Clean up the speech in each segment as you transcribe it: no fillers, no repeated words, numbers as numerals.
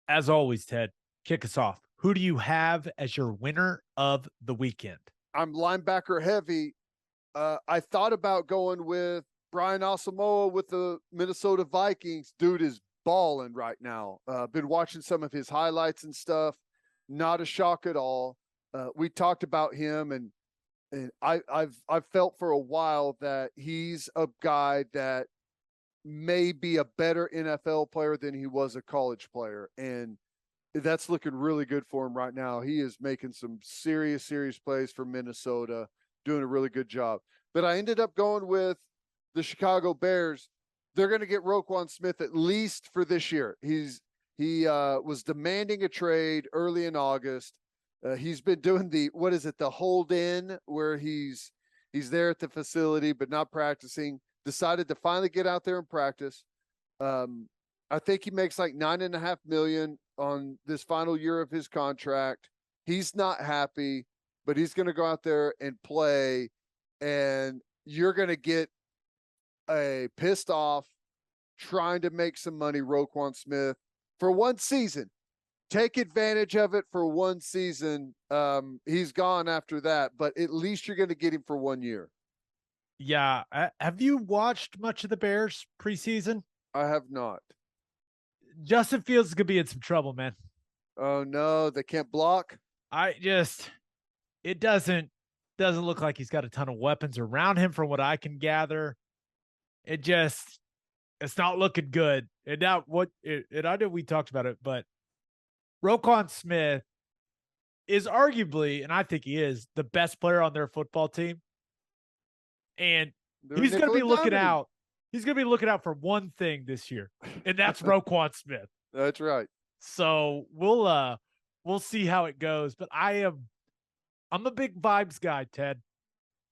As always, Ted, kick us off. Who do you have as your winner of the weekend? I'm linebacker heavy. I thought about going with Brian Asamoah with the Minnesota Vikings. Dude is balling right now. Been watching some of his highlights and stuff. Not a shock at all. We talked about him, and I've felt for a while that he's a guy that may be a better NFL player than he was a college player, and that's looking really good for him right now. He is making some serious plays for Minnesota, doing a really good job. But I ended up going with the Chicago Bears. They're going to get Roquan Smith at least for this year. He was demanding a trade early in August. He's been doing the hold in, where he's there at the facility but not practicing. Decided to finally get out there and practice. I think he makes like $9.5 million on this final year of his contract. He's not happy, but he's going to go out there and play, and you're going to get a pissed off, trying to make some money Roquan Smith for one season. Take advantage of it for one season. He's gone after that, but at least you're going to get him for 1 year. Yeah. Have you watched much of the Bears preseason? I have not. Justin Fields is going to be in some trouble, man. Oh no, they can't block. It doesn't look like he's got a ton of weapons around him from what I can gather. It's not looking good. And now I know we talked about it, but Roquan Smith is arguably, and I think he is, the best player on their football team. And he's going to be looking out. He's going to be looking out for one thing this year, and that's Roquan Smith. That's right. So we'll see how it goes. But I'm a big vibes guy, Ted.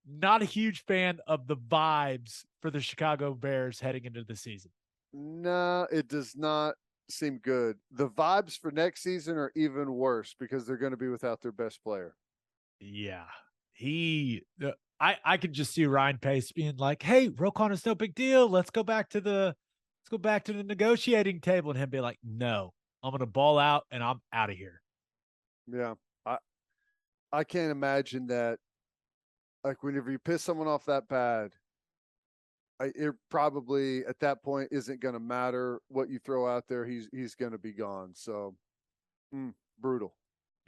Not a huge fan of the vibes for the Chicago Bears heading into the season. No, it does not seem good. The vibes for next season are even worse because they're going to be without their best player. Yeah. I could just see Ryan Pace being like, "Hey, Roquan is no big deal. Let's go back to the negotiating table," and him be like, "No, I'm going to ball out and I'm out of here." Yeah. I can't imagine that. Like, whenever you piss someone off that bad, it probably at that point isn't going to matter what you throw out there. He's going to be gone. So brutal.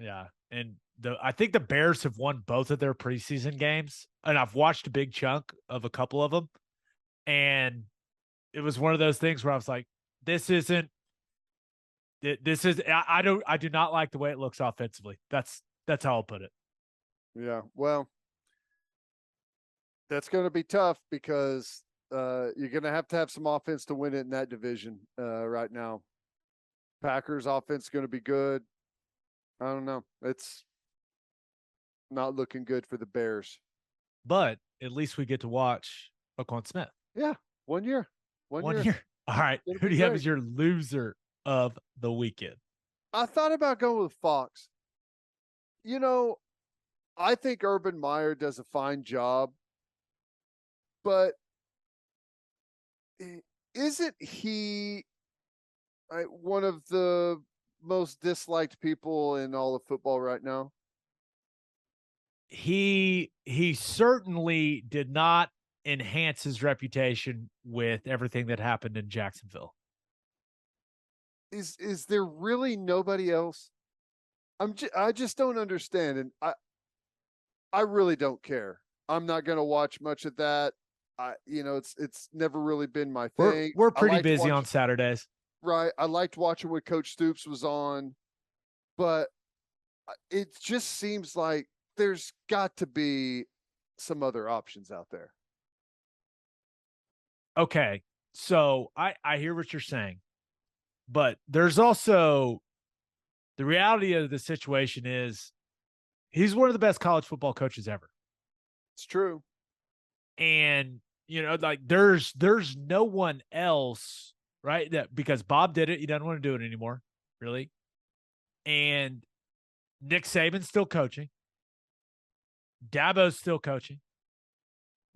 Yeah. And I think the Bears have won both of their preseason games, and I've watched a big chunk of a couple of them. And it was one of those things where I was like, I do not like the way it looks offensively. That's how I'll put it. Yeah. Well, that's going to be tough because you're going to have some offense to win it in that division right now. Packers offense is going to be good. I don't know. It's not looking good for the Bears. But at least we get to watch Roquan Smith. Yeah. 1 year. 1 year. All right. Who do you have as your loser of the weekend? I thought about going with Fox. You know, I think Urban Meyer does a fine job, but isn't he one of the most disliked people in all of football right now? He certainly did not enhance his reputation with everything that happened in Jacksonville. Is there really nobody else? I just don't understand, and I really don't care. I'm not going to watch much of that. It's never really been my thing. We're pretty busy on Saturdays. Right. I liked watching when Coach Stoops was on, but it just seems like there's got to be some other options out there. Okay. So I hear what you're saying, but there's also the reality of the situation is he's one of the best college football coaches ever. It's true. And, like there's no one else, right? That because Bob did it, he doesn't want to do it anymore, really. And Nick Saban's still coaching. Dabo's still coaching.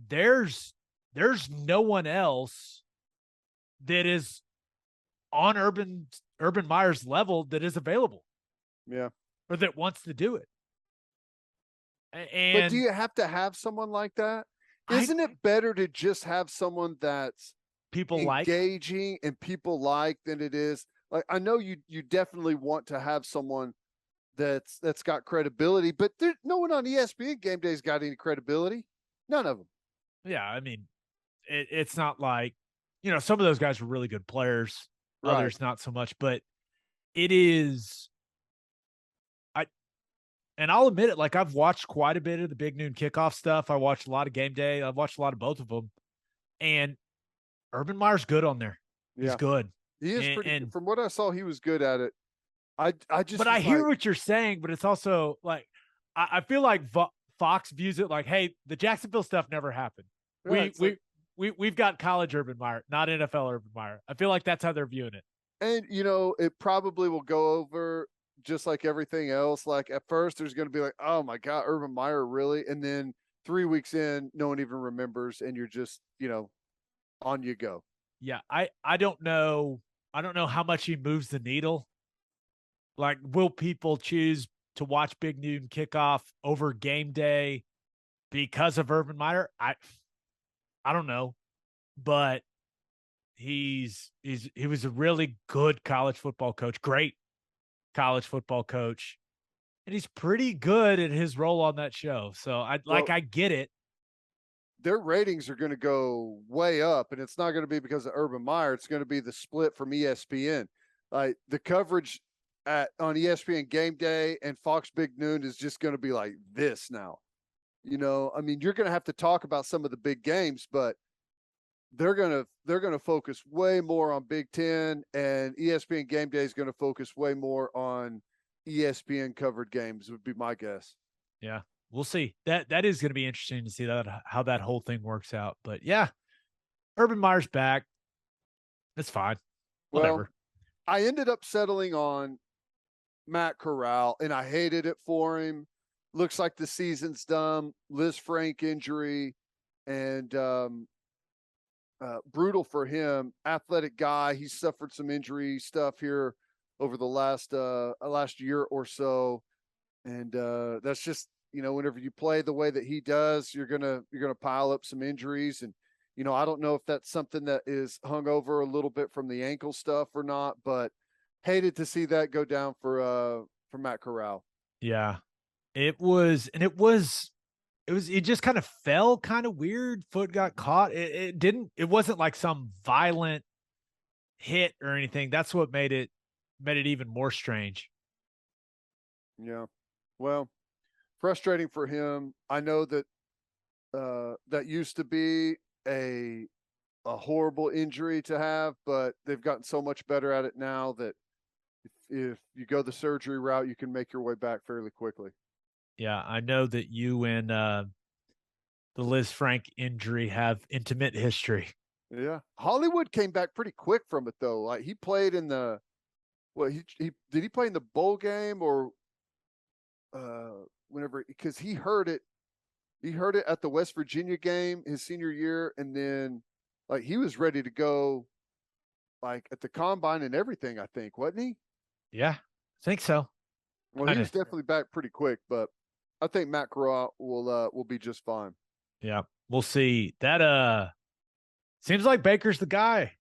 There's no one else that is on Urban's Urban Meyer's level that is available. Yeah. Or that wants to do it. But do And you have to have someone like that? I Isn't it better to just have someone that's people like, engaging and people like than it is? Like, I know you definitely want to have someone that's got credibility, but no one on ESPN game day's got any credibility. None of them. yeah, I mean, it's not like, some of those guys are really good players, Right. others not so much, but it is, and I'll admit it, like I've watched quite a bit of the Big Noon Kickoff stuff. I watched a lot of Game Day. I've watched a lot of both of them, and Urban Meyer's good on there. He's Yeah. good. He is pretty And from what I saw, he was good at it. I just but I was hear like, what you're saying, but it's also like I feel like Fox views it like, hey, the Jacksonville stuff never happened. yeah, We it's we like, we've got college Urban Meyer, not NFL Urban Meyer. I feel like that's how they're viewing it. and it probably will go over just like everything else. Like at first, there's going to be like, oh my god, Urban Meyer, really? And then 3 weeks in, no one even remembers, and you're just on you go. Yeah, I don't know. I don't know how much he moves the needle. Like, will people choose to watch Big Noon Kickoff over Game Day because of Urban Meyer? I don't know, but he was a really good college football coach, great college football coach, and he's pretty good at his role on that show. So Well, I get it. their ratings are going to go way up, and it's not going to be because of Urban Meyer. It's going to be the split from ESPN. Like the coverage on ESPN Game Day and Fox Big Noon is just going to be like this now. I mean, you're going to have to talk about some of the big games, but they're gonna focus way more on Big Ten, and ESPN Game Day is going to focus way more on ESPN covered games. Would be my guess. Yeah, we'll see. That is going to be interesting to see how that whole thing works out. But yeah, Urban Meyer's back. It's fine. Well, Whatever. I ended up settling on Matt Corral, and I hated it for him. Looks like the season's done. Liz Frank injury, and brutal for him. Athletic guy. He's suffered some injury stuff here over the last year or so, and that's just whenever you play the way that he does, you're gonna pile up some injuries, and I don't know if that's something that is hung over a little bit from the ankle stuff or not, but hated to see that go down for Matt Corral. Yeah, it just kind of fell kind of weird. Foot got caught. It wasn't like some violent hit or anything. That's what made it even more strange. Yeah. Well, frustrating for him. I know that that used to be a horrible injury to have, but they've gotten so much better at it now that if you go the surgery route, you can make your way back fairly quickly. Yeah, I know that you and the Liz Frank injury have intimate history. Yeah. Hollywood came back pretty quick from it though. Like he played in he did he play in the bowl game or whenever, because he heard it at the West Virginia game his senior year, and then like he was ready to go like at the combine and everything, I think, wasn't he? Yeah, I think so. Well, he was definitely back pretty quick, but I think Matt Corral will be just fine. Yeah, we'll see. That seems like Baker's the guy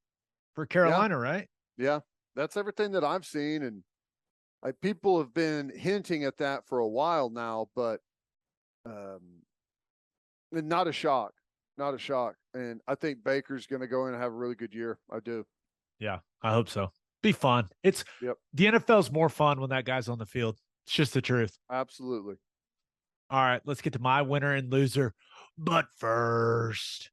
for Carolina, Yeah. right? Yeah. That's everything that I've seen, and like people have been hinting at that for a while now, but not a shock. Not a shock. And I think Baker's going to go in and have a really good year. I do. Yeah, I hope so. Be fun. It's Yep. The NFL's more fun when that guy's on the field. It's just the truth. Absolutely. All right, let's get to my winner and loser. But first,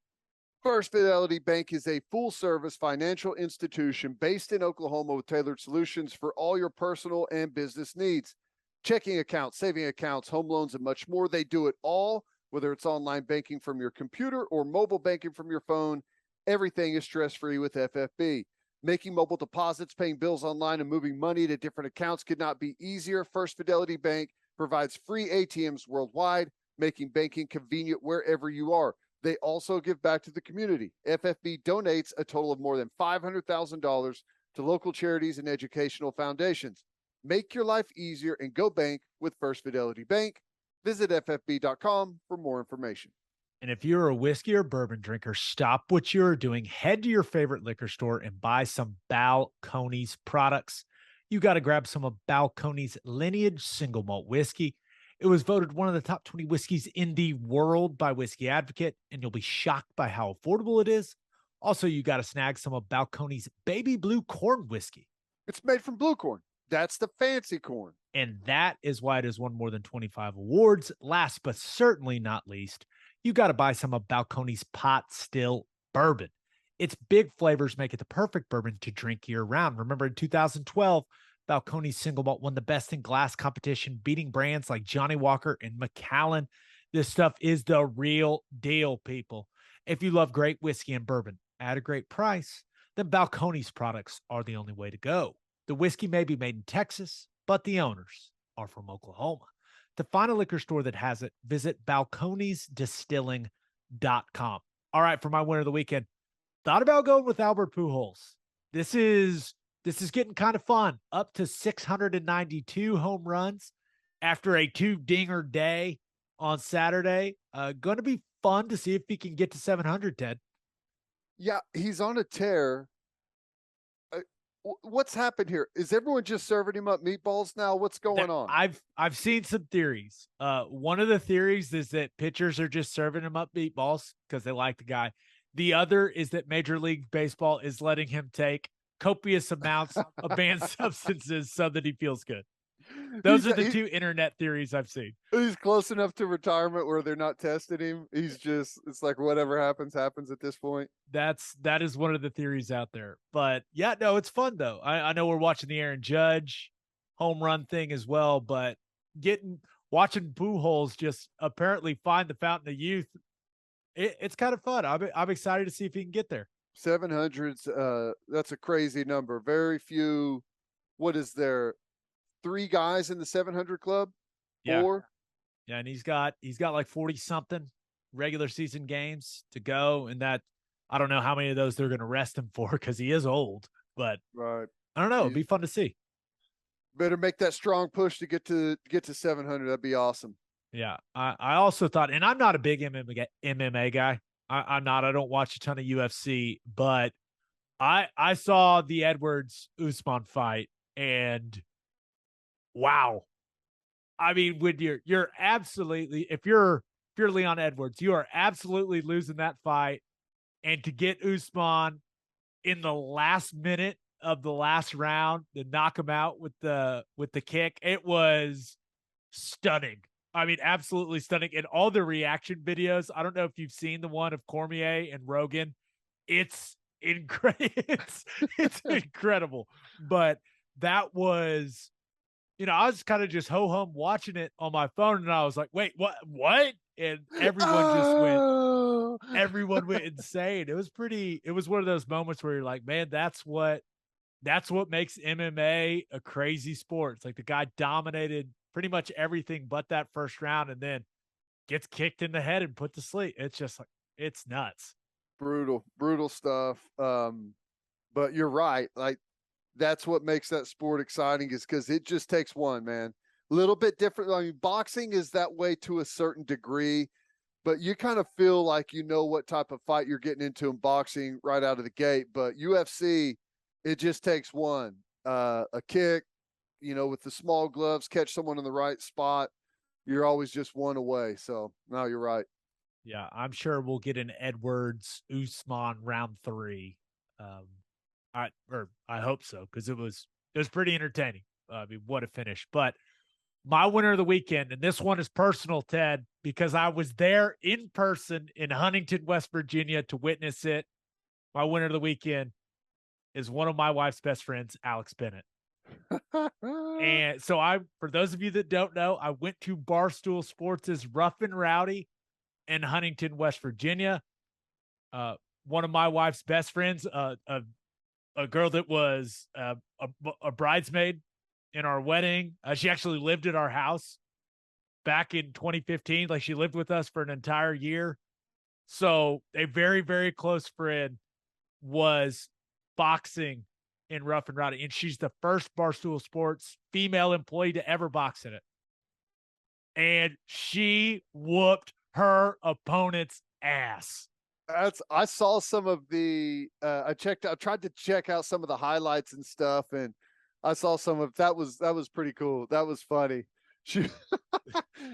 First Fidelity Bank is a full service financial institution based in Oklahoma with tailored solutions for all your personal and business needs. Checking accounts, saving accounts, home loans, and much more. They do it all, whether it's online banking from your computer or mobile banking from your phone. Everything is stress free with FFB. Making mobile deposits, paying bills online, and moving money to different accounts could not be easier. First Fidelity Bank provides free ATMs worldwide, making banking convenient wherever you are. They also give back to the community. FFB donates a total of more than $500,000 to local charities and educational foundations. Make your life easier and go bank with First Fidelity Bank. Visit ffb.com for more information. And if you're a whiskey or bourbon drinker, stop what you're doing. Head to your favorite liquor store and buy some Balcones products. You got to grab some of Balcones Lineage Single Malt Whiskey. It was voted one of the top 20 whiskeys in the world by Whiskey Advocate, and you'll be shocked by how affordable it is. Also, you got to snag some of Balcones Baby Blue Corn Whiskey. It's made from blue corn. That's the fancy corn. And that is why it has won more than 25 awards. Last but certainly not least, you got to buy some of Balcones Pot Still Bourbon. Its big flavors make it the perfect bourbon to drink year round. Remember in 2012, Balcones Single Malt won the Best in Glass competition, beating brands like Johnny Walker and Macallan. This stuff is the real deal, people. If you love great whiskey and bourbon at a great price, then Balcones products are the only way to go. The whiskey may be made in Texas, but the owners are from Oklahoma. To find a liquor store that has it, visit balconesdistilling.com. All right, for my winner of the weekend, thought about going with Albert Pujols. This is getting kind of fun. Up to 692 home runs after a 2-dinger day on Saturday. Going to be fun to see if he can get to 700, Ted. Yeah, he's on a tear. What's happened here? Is everyone just serving him up meatballs now? What's going on? I've seen some theories. One of the theories is that pitchers are just serving him up meatballs because they like the guy. The other is that Major League Baseball is letting him take copious amounts of banned substances so that he feels good. Those are the two internet theories I've seen. He's close enough to retirement where they're not testing him. It's like whatever happens at this point. That is one of the theories out there. But yeah, no, it's fun though. I know we're watching the Aaron Judge home run thing as well, but watching Pujols just apparently find the fountain of youth. It's kind of fun. I'm excited to see if he can get there. 700s. That's a crazy number. Very few. What is there? 3 guys in the 700 club? 4? Yeah, and he's got like 40 something regular season games to go, and that I don't know how many of those they're going to rest him for because he is old. But right, I don't know. It'd be fun to see. Better make that strong push to get to 700. That'd be awesome. Yeah, I also thought, and I'm not a big MMA guy. I'm not. I don't watch a ton of UFC, but I saw the Edwards Usman fight, and wow. I mean, when you're absolutely, if you're Leon Edwards, you are absolutely losing that fight. And to get Usman in the last minute of the last round to knock him out with the kick, it was stunning. I mean, absolutely stunning. And all the reaction videos, I don't know if you've seen the one of Cormier and Rogan. It's incredible. It's incredible. But that was, I was kind of just ho-hum watching it on my phone, and I was like, wait, what? And everyone went insane. It was one of those moments where you're like, man, that's what makes MMA a crazy sport. It's like the guy dominated pretty much everything but that first round, and then gets kicked in the head and put to sleep. It's just like, it's nuts. Brutal stuff. But you're right. Like, that's what makes that sport exciting, is because it just takes one, man. A little bit different. I mean, boxing is that way to a certain degree, but you kind of feel like you know what type of fight you're getting into in boxing right out of the gate. But UFC, it just takes one. A kick, with the small gloves, catch someone in the right spot. You're always just one away. So, no, you're right. Yeah, I'm sure we'll get an Edwards Usman round 3. I hope so, because it was pretty entertaining. I mean, what a finish. But my winner of the weekend, and this one is personal, Ted, because I was there in person in Huntington, West Virginia to witness it. My winner of the weekend is one of my wife's best friends, Alex Bennett. And so for those of you that don't know, I went to Barstool Sports' Rough and Rowdy in Huntington, West Virginia. One of my wife's best friends, a girl that was a bridesmaid in our wedding. She actually lived at our house back in 2015. Like, she lived with us for an entire year. So a very, very close friend was boxing in Rough and Rowdy, and she's the first Barstool Sports female employee to ever box in it. And she whooped her opponent's ass. I saw some of the I tried to check out some of the highlights and stuff, and I saw some of that was pretty cool. That was funny. She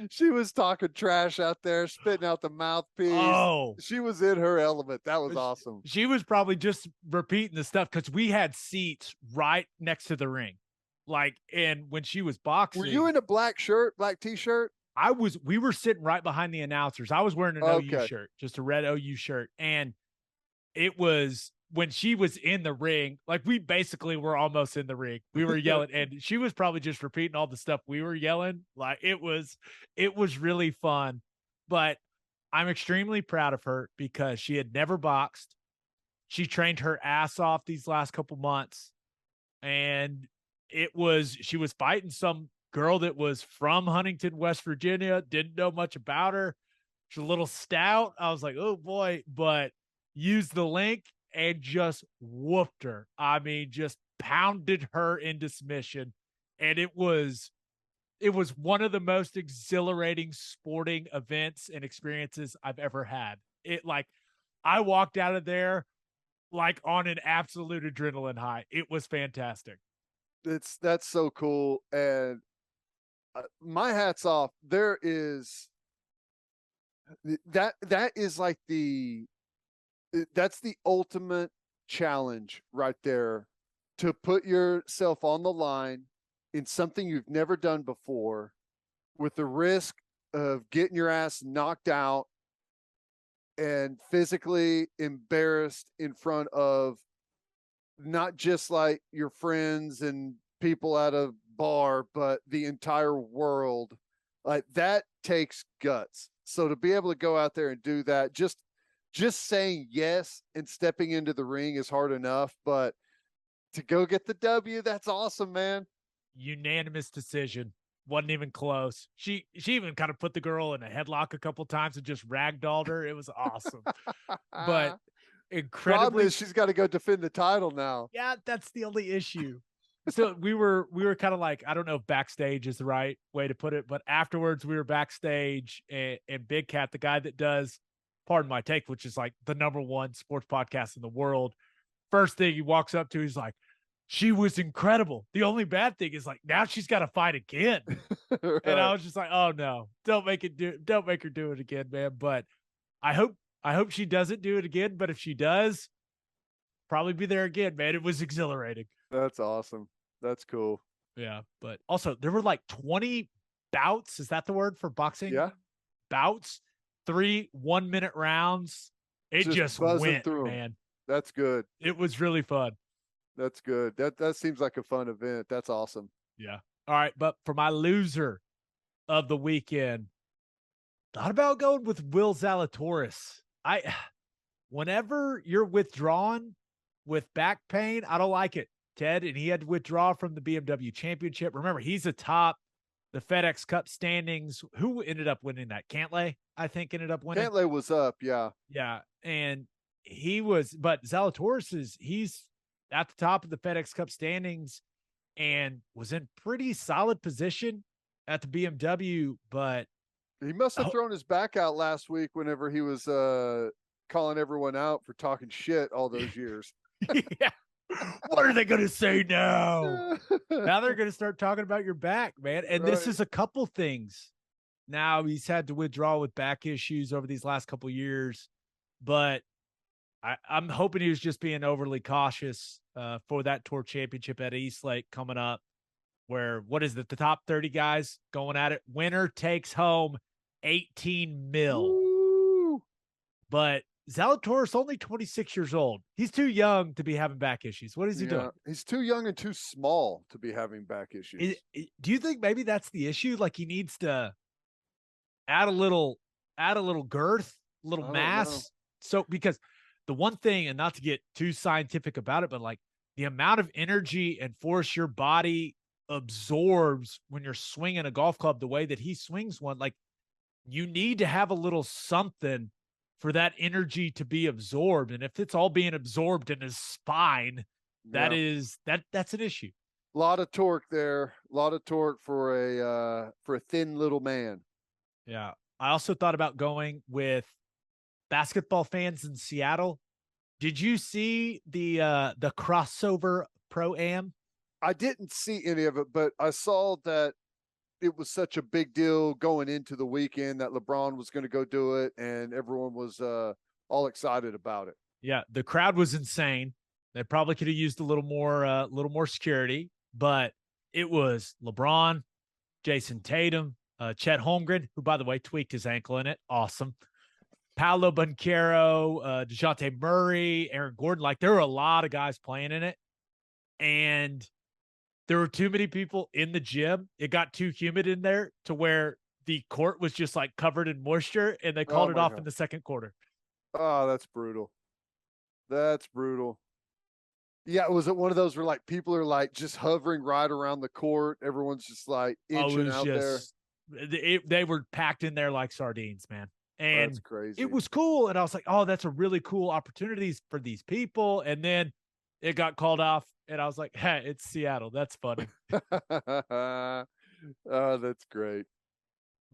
she was talking trash out there, spitting out the mouthpiece. Oh, she was in her element. That was awesome. She was probably just repeating the stuff because we had seats right next to the ring. Like, and when she was boxing, were you in a black t-shirt? We were sitting right behind the announcers. I was wearing an OU shirt, just a red OU shirt. And it was when she was in the ring, like we basically were almost in the ring. We were yelling and she was probably just repeating all the stuff we were yelling. Like it was really fun, but I'm extremely proud of her because she had never boxed. She trained her ass off these last couple months, and she was fighting some girl that was from Huntington, West Virginia, didn't know much about her. She's a little stout. I was like, oh boy, but used the link and just whooped her. I mean, just pounded her into submission. And it was one of the most exhilarating sporting events and experiences I've ever had. I walked out of there like on an absolute adrenaline high. It was fantastic. That's so cool. And my hat's off. There is that is like that's the ultimate challenge right there, to put yourself on the line in something you've never done before, with the risk of getting your ass knocked out and physically embarrassed in front of not just like your friends and people at a bar, but the entire world. Like that takes guts. So to be able to go out there and do that, just saying yes and stepping into the ring is hard enough, but to go get the W, that's awesome, man. Unanimous decision. Wasn't even close. She even kind of put the girl in a headlock a couple times and just ragdolled her. It was awesome. But incredibly, problem is she's got to go defend the title now. Yeah, that's the only issue. So we were kind of like, I don't know if backstage is the right way to put it, but afterwards we were backstage, and Big Cat, the guy that does Pardon My Take, which is like the #1 sports podcast in the world, first thing he walks up to, he's like, she was incredible. The only bad thing is like now she's got to fight again. Right. And I was just like, oh no, don't make her do it again, man. But I hope she doesn't do it again. But if she does, probably be there again, man. It was exhilarating. That's awesome. That's cool. Yeah. But also there were like 20 bouts. Is that the word for boxing? Yeah. Bouts, 3 1-minute rounds. It just went through, man. That's good. It was really fun. That's good. That seems like a fun event. That's awesome. Yeah. All right. But for my loser of the weekend, thought about going with Will Zalatoris. Whenever you're withdrawn with back pain, I don't like it, Ted. And he had to withdraw from the BMW Championship. Remember, he's atop the FedEx Cup standings. Who ended up winning that? Cantlay, I think, ended up winning. Cantlay was up. Yeah. Yeah. And but Zalatoris he's at the top of the FedEx Cup standings and was in pretty solid position at the BMW, but he must have thrown his back out last week whenever he was calling everyone out for talking shit all those years. Yeah. What are they going to say now? Now they're going to start talking about your back, man. And This is a couple things. Now he's had to withdraw with back issues over these last couple years, but I'm hoping he was just being overly cautious for that tour championship at East Lake coming up, where, what is it, the top 30 guys going at it? Winner takes home 18 mil. Ooh. But Zalatoris only 26 years old. He's too young to be having back issues. What is he doing? He's too young and too small to be having back issues. Do you think maybe that's the issue? Like he needs to add a little girth, a little mass. So because the one thing, and not to get too scientific about it, but like the amount of energy and force your body absorbs when you're swinging a golf club the way that he swings one, like you need to have a little something for that energy to be absorbed. And if it's all being absorbed in his spine, That's an issue. A lot of torque there. A lot of torque for a thin little man. Yeah. I also thought about going with basketball fans in Seattle. Did you see the crossover pro-am? I didn't see any of it, but I saw that it was such a big deal going into the weekend that LeBron was going to go do it, and everyone was all excited about it. Yeah, the crowd was insane. They probably could have used a little more security, but it was LeBron, Jason Tatum, Chet Holmgren, who by the way tweaked his ankle in it. Awesome. Paolo Banchero, DeJounte Murray, Aaron Gordon. Like there were a lot of guys playing in it, and there were too many people in the gym. It got too humid in there to where the court was just like covered in moisture, and they called it off in the second quarter. Oh, that's brutal. That's brutal. Yeah, was it one of those where like people are like just hovering right around the court? Everyone's just like inching out there. They were packed in there like sardines, man. And that's crazy. It was cool. And I was like, oh, that's a really cool opportunities for these people. And then it got called off. And I was like, hey, it's Seattle. That's funny. Oh, that's great.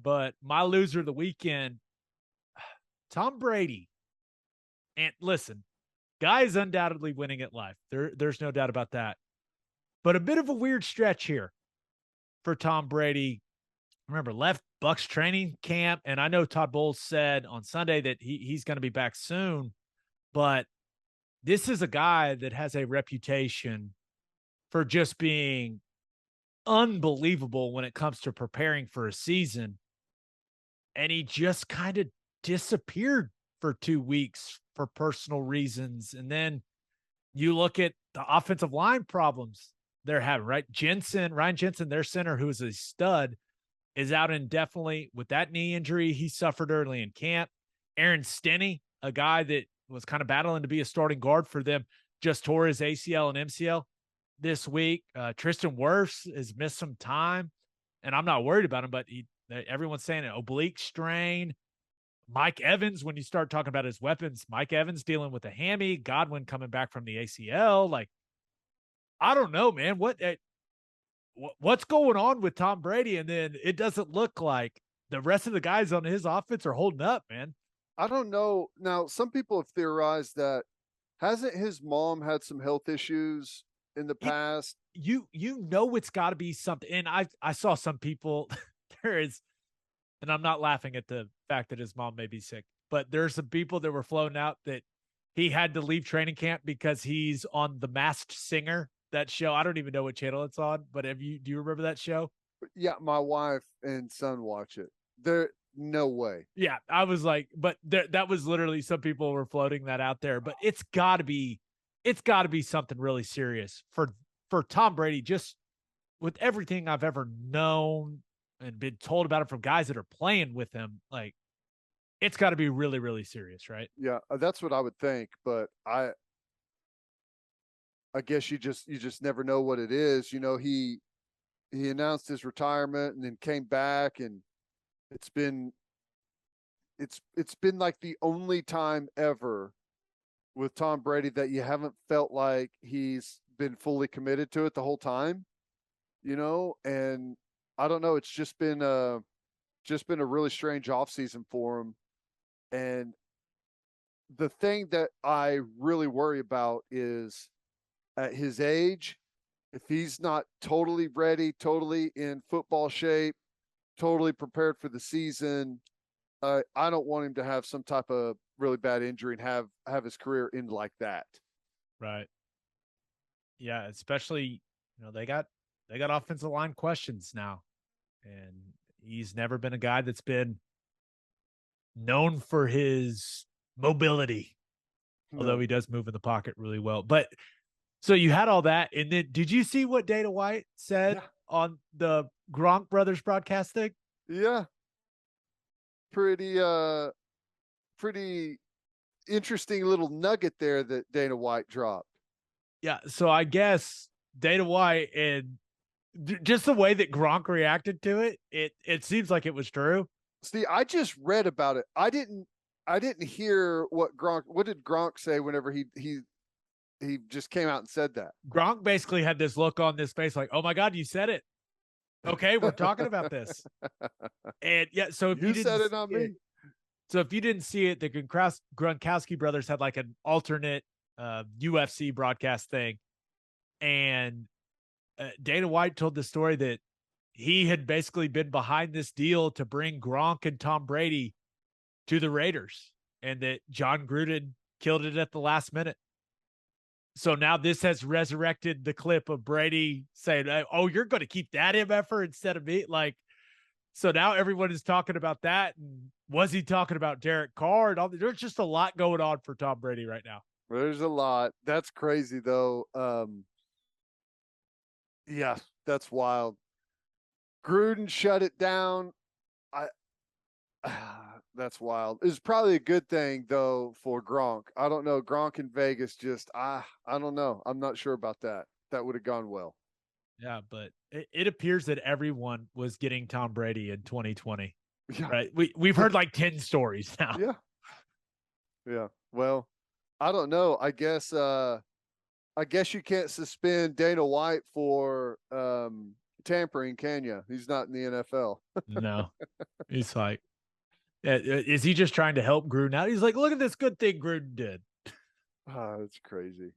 But my loser of the weekend, Tom Brady. And listen, guy is undoubtedly winning at life. There's no doubt about that. But a bit of a weird stretch here for Tom Brady. Remember, left Bucks training camp, and I know Todd Bowles said on Sunday that he's going to be back soon, but this is a guy that has a reputation for just being unbelievable when it comes to preparing for a season, and he just kind of disappeared for 2 weeks for personal reasons. And then you look at the offensive line problems they're having, right? Ryan Jensen, their center, who is a stud, is out indefinitely with that knee injury he suffered early in camp. Aaron Stinney, a guy that was kind of battling to be a starting guard for them, just tore his ACL and MCL this week. Tristan Wirfs has missed some time, and I'm not worried about him, but everyone's saying an oblique strain. Mike Evans, when you start talking about his weapons, Mike Evans dealing with a hammy, Godwin coming back from the ACL. Like, I don't know, man. What's going on with Tom Brady? And then it doesn't look like the rest of the guys on his offense are holding up, man. I don't know. Now, some people have theorized that hasn't his mom had some health issues in the past? You know it's got to be something. And I saw some people there is, and I'm not laughing at the fact that his mom may be sick, but there's some people that were flown out that he had to leave training camp because he's on The Masked Singer. That show, I don't even know what channel it's on, but do you remember that show? Yeah, my wife and son watch it. There, no way. Yeah, I was like, but that was literally, some people were floating that out there, but it's got to be something really serious for Tom Brady, just with everything I've ever known and been told about him from guys that are playing with him. Like, it's got to be really, really serious, right? Yeah, that's what I would think, but I guess you just never know what it is. You know, he announced his retirement and then came back, and it's been like the only time ever with Tom Brady that you haven't felt like he's been fully committed to it the whole time, you know? And I don't know, it's just been a really strange offseason for him. And the thing that I really worry about is, at his age, if he's not totally ready, totally in football shape, totally prepared for the season, I don't want him to have some type of really bad injury and have his career end like that. Right. Yeah, especially, they got offensive line questions now, and he's never been a guy that's been known for his mobility, although he does move in the pocket really well. But so you had all that, and then did you see what Dana White said on the Gronk Brothers broadcast thing? Yeah. Pretty interesting little nugget there that Dana White dropped. Yeah, so I guess Dana White, and just the way that Gronk reacted to it, it seems like it was true. See, I just read about it. I didn't hear what did Gronk say whenever he he just came out and said that. Gronk basically had this look on his face like, oh my God, you said it. Okay, we're talking about this. And yeah, so if you didn't said it, not me. So if you didn't see it, the Gronkowski brothers had like an alternate UFC broadcast thing. And Dana White told the story that he had basically been behind this deal to bring Gronk and Tom Brady to the Raiders, and that John Gruden killed it at the last minute. So now this has resurrected the clip of Brady saying, oh, you're going to keep that MFer instead of me. Like, so now everyone is talking about that. And was he talking about Derek Carr? And all there's just a lot going on for Tom Brady right now. There's a lot. That's crazy though. Yeah, that's wild. Gruden shut it down. That's wild. It's probably a good thing though for Gronk. I don't know. Gronk in Vegas just I don't know. I'm not sure about that. That would have gone well. Yeah, but it appears that everyone was getting Tom Brady in 2020. Yeah. Right. We've heard like 10 stories now. Yeah. Yeah. Well, I don't know. I guess you can't suspend Dana White for tampering, can you? He's not in the NFL. No. He's like, is he just trying to help Gruden out? He's like, look at this good thing Gruden did. Oh, that's crazy.